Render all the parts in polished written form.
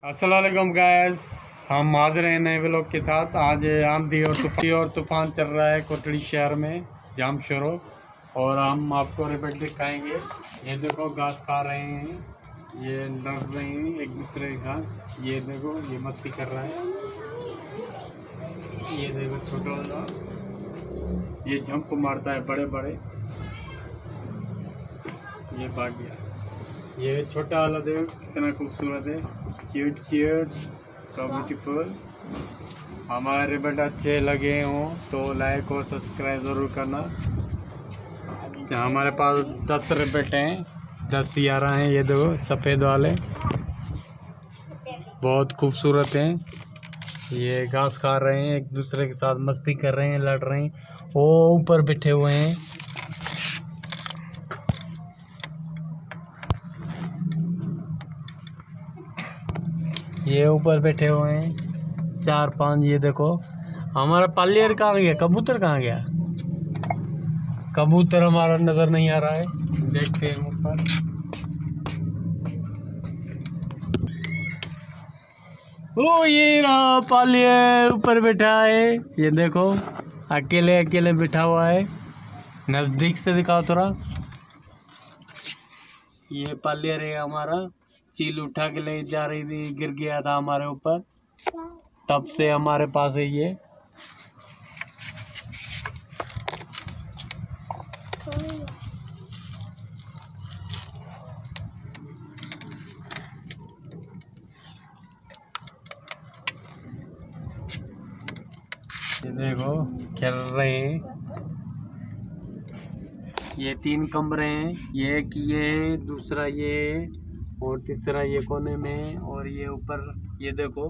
अस्सलाम वालेकुम गाइस, हम हाजिर हैं नए व्लॉग के साथ। आज आंधी और तूफान चल रहा है कोटड़ी शहर में जाम शोरो, और हम आपको रिपीट दिखाएंगे। ये देखो घास खा रहे हैं, ये लड़ रहे हैं एक दूसरे के साथ। ये देखो ये मस्ती कर रहा है। ये देखो छोटा वाला ये झंप मारता है बड़े बड़े। ये भाग गया। ये छोटा वाला देखो कितना खूबसूरत है, क्यूट क्यूट, सो ब्यूटीफुल। हमारे रिबट अच्छे लगे हों तो लाइक और सब्सक्राइब ज़रूर करना। हमारे पास 10 रिबट हैं, 10 11 हैं। ये देखो सफ़ेद वाले बहुत खूबसूरत हैं। ये घास खा रहे हैं, एक दूसरे के साथ मस्ती कर रहे हैं, लड़ रहे हैं। वो ऊपर बैठे हुए हैं। ये ऊपर बैठे हुए हैं 4-5। ये देखो हमारा पालियर कहाँ गया, कबूतर कहाँ गया? कबूतर हमारा नजर नहीं आ रहा है, देखते हैं ऊपर। ओ ये रहा पालियर ऊपर बैठा है। ये देखो अकेले अकेले बैठा हुआ है। नजदीक से दिखाओ थोड़ा। ये पालियर है हमारा, चील उठा के ले जा रही थी, गिर गया था हमारे ऊपर, तब से हमारे पास है ये। ये देखो खेल रहे हैं। ये 3 कमरे हैं, ये एक ये दूसरा ये और तीसरा ये कोने में, और ये ऊपर। ये देखो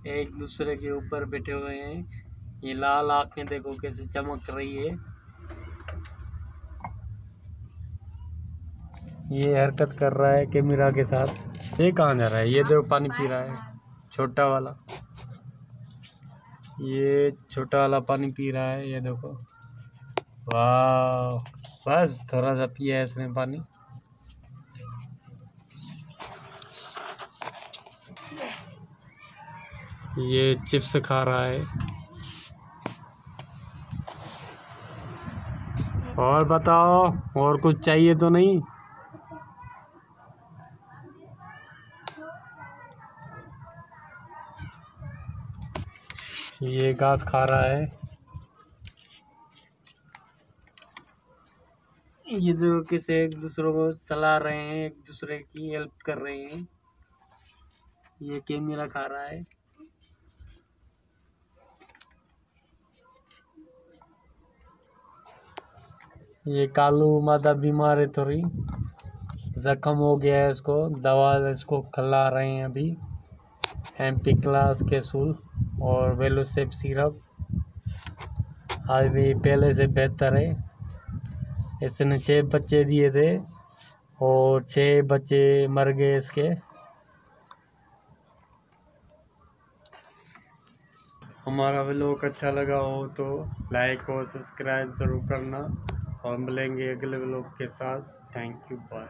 एक दूसरे के ऊपर बैठे हुए हैं। ये लाल आंखें देखो कैसे चमक रही है। ये हरकत कर रहा है कैमरा के साथ। ये कहाँ जा रहा है? ये देखो पानी पी रहा है छोटा वाला। ये छोटा वाला पानी पी रहा है, ये देखो। वाह, बस थोड़ा सा पिया है इसने पानी। ये चिप्स खा रहा है। और बताओ, और कुछ चाहिए तो नहीं? ये घास खा रहा है। ये देखो किसे एक दूसरे को चला रहे हैं, एक दूसरे की हेल्प कर रहे हैं। ये कैमरा खा रहा है। ये कालू मादा बीमार है, थोड़ी जख्म हो गया है इसको, दवा इसको खिला रहे हैं अभी। एम्पी क्लास कैप्सूल और वेलोसेप सिरप। आज भी पहले से बेहतर है। इसने 6 बच्चे दिए थे और 6 बच्चे मर गए इसके। हमारा व्लॉग अच्छा लगा हो तो लाइक और सब्सक्राइब ज़रूर करना, और मिलेंगे अगले व्लॉग के साथ। Thank you, bye.